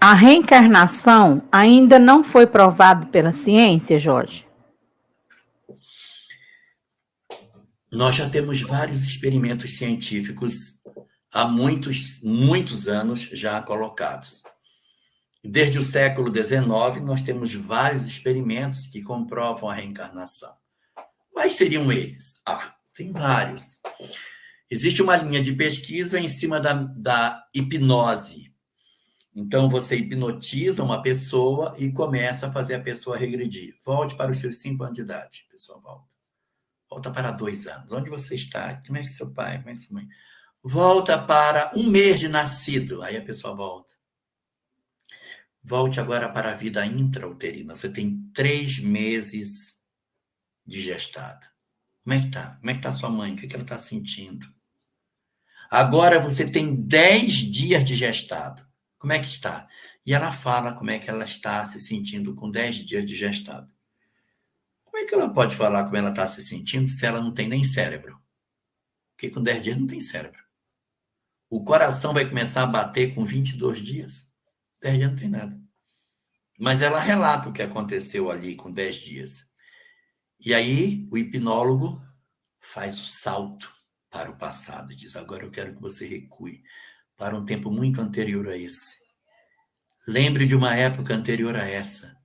A reencarnação ainda não foi provado pela ciência, Jorge? Nós já temos vários experimentos científicos há muitos anos já colocados. Desde o século XIX, nós temos vários experimentos que comprovam a reencarnação. Quais seriam eles? Tem vários. Existe uma linha de pesquisa em cima da hipnose. Então, você hipnotiza uma pessoa e começa a fazer a pessoa regredir. Volte para os seus 5 anos de idade. A pessoa volta. Volta para 2 anos. Onde você está? Como é que seu pai? Como é que sua mãe? Volta para 1 mês de nascido. Aí a pessoa volta. Volte agora para a vida intrauterina. Você tem 3 meses de gestado. Como é que está? Como é que está sua mãe? O que ela está sentindo? Agora você tem 10 dias de gestado. Como é que está? E ela fala como é que ela está se sentindo com 10 dias de gestado. Como é que ela pode falar como ela está se sentindo se ela não tem nem cérebro? Porque com 10 dias não tem cérebro. O coração vai começar a bater com 22 dias. 10 dias não tem nada. Mas ela relata o que aconteceu ali com 10 dias. E aí o hipnólogo faz o salto para o passado. Diz, agora eu quero que você recue para um tempo muito anterior a esse. Lembre de uma época anterior a essa.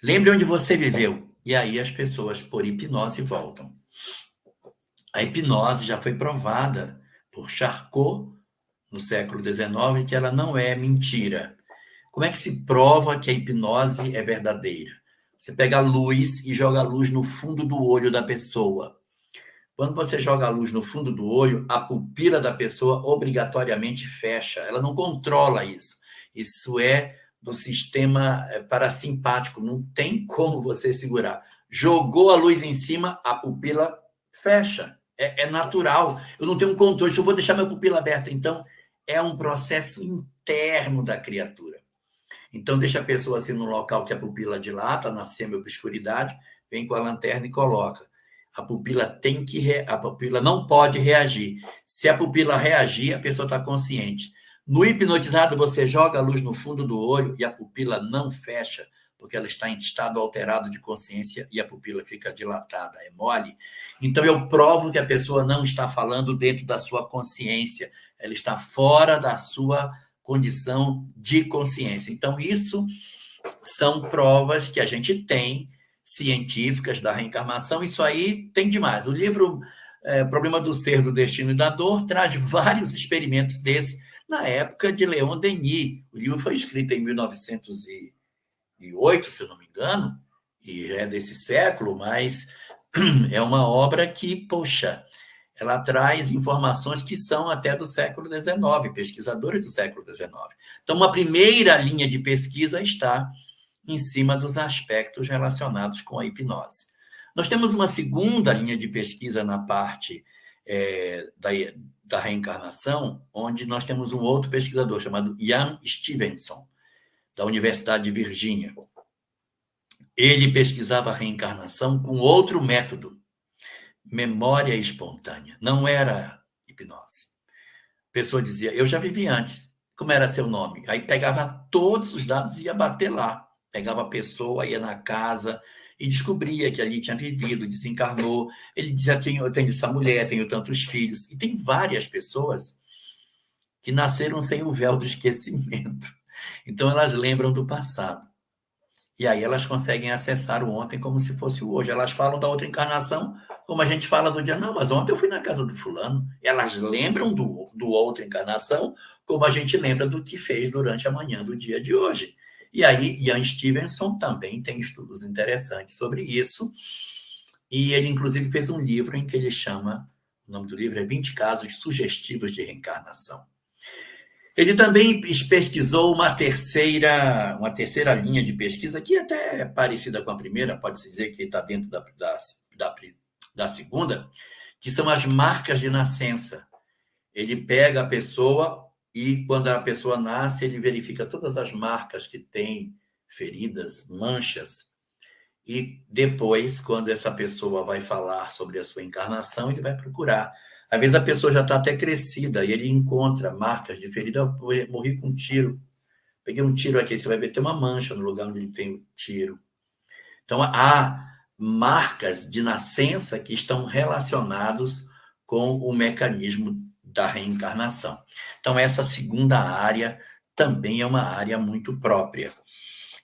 Lembre onde você viveu. E aí as pessoas, por hipnose, voltam. A hipnose já foi provada por Charcot, no século XIX, que ela não é mentira. Como é que se prova que a hipnose é verdadeira? Você pega a luz e joga a luz no fundo do olho da pessoa. Quando você joga a luz no fundo do olho, a pupila da pessoa obrigatoriamente fecha. Ela não controla isso. Isso é do sistema parasimpático. Não tem como você segurar. Jogou a luz em cima, a pupila fecha. É natural. Eu não tenho controle. Se eu vou deixar minha pupila aberta, então é um processo interno da criatura. Então, deixa a pessoa assim no local que a pupila dilata, na semi-obscuridade, vem com a lanterna e coloca. A pupila não pode reagir. Se a pupila reagir, a pessoa está consciente. No hipnotizado, você joga a luz no fundo do olho e a pupila não fecha, porque ela está em estado alterado de consciência e a pupila fica dilatada, é mole. Então, eu provo que a pessoa não está falando dentro da sua consciência, ela está fora da sua condição de consciência. Então, isso são provas que a gente tem, científicas da reencarnação. Isso aí tem demais. O livro Problema do Ser, do Destino e da Dor traz vários experimentos desses na época de Leon Denis. O livro foi escrito em 1908, se eu não me engano, e é desse século, mas é uma obra que, poxa, ela traz informações que são até do século XIX, pesquisadores do século XIX. Então, uma primeira linha de pesquisa está em cima dos aspectos relacionados com a hipnose. Nós temos uma segunda linha de pesquisa na parte da reencarnação, onde nós temos um outro pesquisador chamado Ian Stevenson, da Universidade de Virgínia. Ele pesquisava a reencarnação com outro método, memória espontânea. Não era hipnose. A pessoa dizia, eu já vivi antes. Como era seu nome? Aí pegava todos os dados e ia bater lá. Pegava a pessoa, ia na casa e descobria que ali tinha vivido, desencarnou. Ele dizia, eu tenho essa mulher, tenho tantos filhos. E tem várias pessoas que nasceram sem o véu do esquecimento. Então, elas lembram do passado. E aí elas conseguem acessar o ontem como se fosse o hoje. Elas falam da outra encarnação como a gente fala do dia. Não, mas ontem eu fui na casa do fulano. Elas lembram do outra encarnação como a gente lembra do que fez durante a manhã do dia de hoje. E aí, Ian Stevenson também tem estudos interessantes sobre isso. E ele, inclusive, fez um livro em que ele chama, o nome do livro é 20 Casos Sugestivos de Reencarnação. Ele também pesquisou uma terceira linha de pesquisa, que até é parecida com a primeira, pode-se dizer que está dentro da segunda, que são as marcas de nascença. Ele pega a pessoa e, quando a pessoa nasce, ele verifica todas as marcas que tem, feridas, manchas. E depois, quando essa pessoa vai falar sobre a sua encarnação, ele vai procurar. Às vezes a pessoa já está até crescida e ele encontra marcas de ferida, morri com um tiro. A Peguei um tiro aqui, você vai ver, tem uma mancha no lugar onde ele tem o tiro. Então, há marcas de nascença que estão relacionados com o mecanismo da reencarnação. Então, essa segunda área também é uma área muito própria.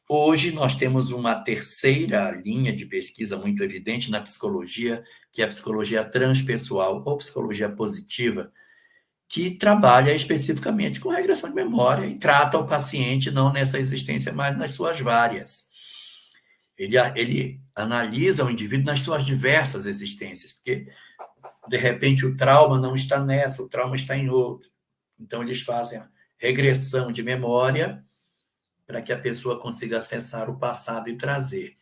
Hoje, nós temos uma terceira linha de pesquisa muito evidente na psicologia, que é a psicologia transpessoal ou psicologia positiva, que trabalha especificamente com regressão de memória e trata o paciente não nessa existência, mas nas suas várias. Ele analisa o indivíduo nas suas diversas existências, porque, de repente, o trauma não está nessa, o trauma está em outra. Então, eles fazem a regressão de memória para que a pessoa consiga acessar o passado e trazer.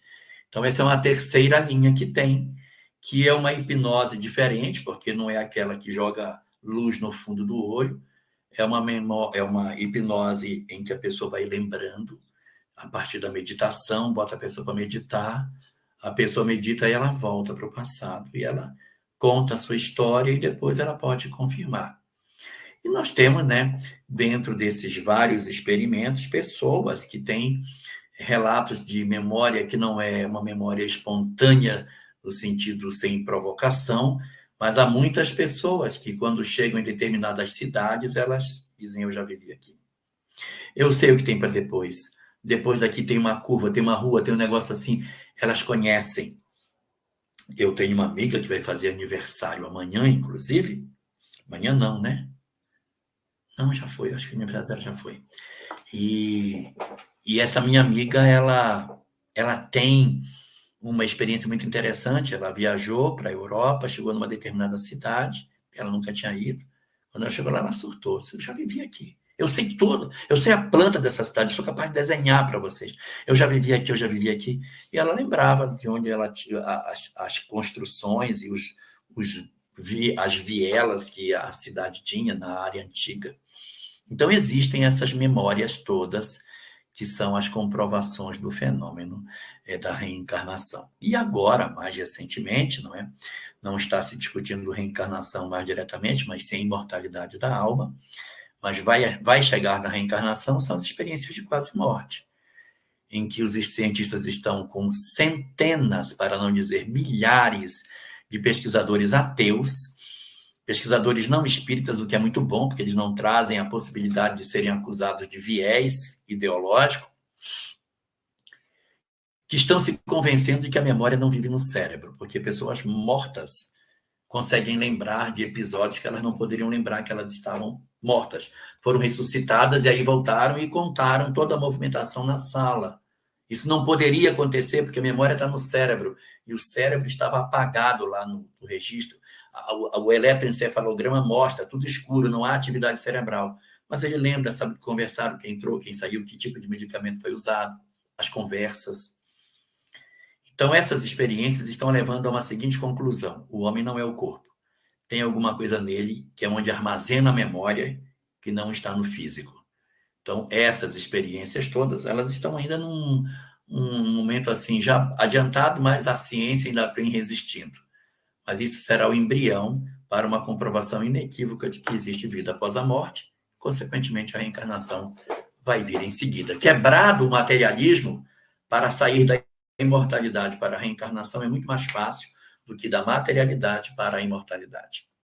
Então, essa é uma terceira linha que tem, que é uma hipnose diferente, porque não é aquela que joga luz no fundo do olho, é uma hipnose em que a pessoa vai lembrando, a partir da meditação, bota a pessoa para meditar, a pessoa medita e ela volta para o passado, e ela conta a sua história e depois ela pode confirmar. E nós temos, né, dentro desses vários experimentos, pessoas que têm relatos de memória que não é uma memória espontânea, no sentido sem provocação, mas há muitas pessoas que, quando chegam em determinadas cidades, elas dizem: eu já vivi aqui. Eu sei o que tem para depois. Depois daqui tem uma curva, tem uma rua, tem um negócio assim. Elas conhecem. Eu tenho uma amiga que vai fazer aniversário amanhã, inclusive. Amanhã não, né? Não, já foi. Acho que o aniversário dela já foi. E essa minha amiga, ela tem uma experiência muito interessante. Ela viajou para a Europa, chegou numa determinada cidade, ela nunca tinha ido. Quando ela chegou lá, ela surtou. Eu já vivi aqui. Eu sei tudo. Eu sei a planta dessa cidade. Eu sou capaz de desenhar para vocês. Eu já vivi aqui, eu já vivi aqui. E ela lembrava de onde ela tinha as construções e as vielas que a cidade tinha na área antiga. Então, existem essas memórias todas, que são as comprovações do fenômeno da reencarnação. E agora, mais recentemente, não está se discutindo reencarnação mais diretamente, mas sim a imortalidade da alma, mas vai chegar na reencarnação, são as experiências de quase morte, em que os cientistas estão com centenas, para não dizer milhares, de pesquisadores ateus, pesquisadores não espíritas, o que é muito bom, porque eles não trazem a possibilidade de serem acusados de viés ideológico, que estão se convencendo de que a memória não vive no cérebro, porque pessoas mortas conseguem lembrar de episódios que elas não poderiam lembrar que elas estavam mortas. Foram ressuscitadas e aí voltaram e contaram toda a movimentação na sala. Isso não poderia acontecer porque a memória está no cérebro e o cérebro estava apagado lá no registro. O eletroencefalograma mostra tudo escuro, não há atividade cerebral. Mas ele lembra, sabe, conversaram, quem entrou, quem saiu, que tipo de medicamento foi usado, as conversas. Então, essas experiências estão levando a uma seguinte conclusão: o homem não é o corpo. Tem alguma coisa nele que é onde armazena a memória que não está no físico. Então, essas experiências todas, elas estão ainda num momento assim já adiantado, mas a ciência ainda tem resistindo. Mas isso será o embrião para uma comprovação inequívoca de que existe vida após a morte. Consequentemente, a reencarnação vai vir em seguida. Quebrado o materialismo, para sair da imortalidade para a reencarnação é muito mais fácil do que da materialidade para a imortalidade.